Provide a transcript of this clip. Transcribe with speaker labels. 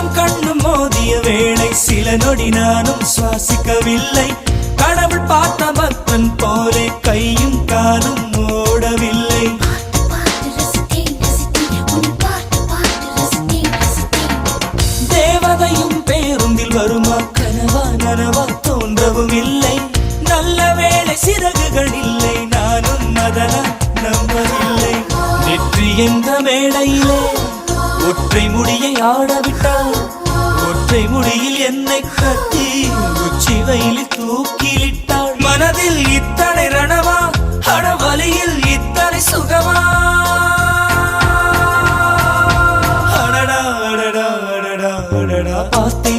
Speaker 1: கண்ணும் கண்ணும் மோதிய வேளை சில நொடி நானும் சுவாசிக்கவில்லை. கடவுள் பார்த்த பக்தன் போலே கையும் காலும் ஓடவில்லை. தேவதையும் பேருந்தில் வருமா கனவா நனவா தோன்றவும் இல்லை. நல்ல வேளை சிறகுகள் இல்லை, நானும் அதனால் நம்பவில்லை. நெற்றி என்ற மேடையிலே ஒற்றை முடியை ஆடவிட்டாள். ஒற்றை முடியில் என்னை கட்டி உச்சி வயலில் தூக்கிலிட்டாள். மனதில் இத்தனை ரணமா, அடவலியில் இத்தனை சுகமா. அடடா அடடா அடடா அடடா பார்த்தேன்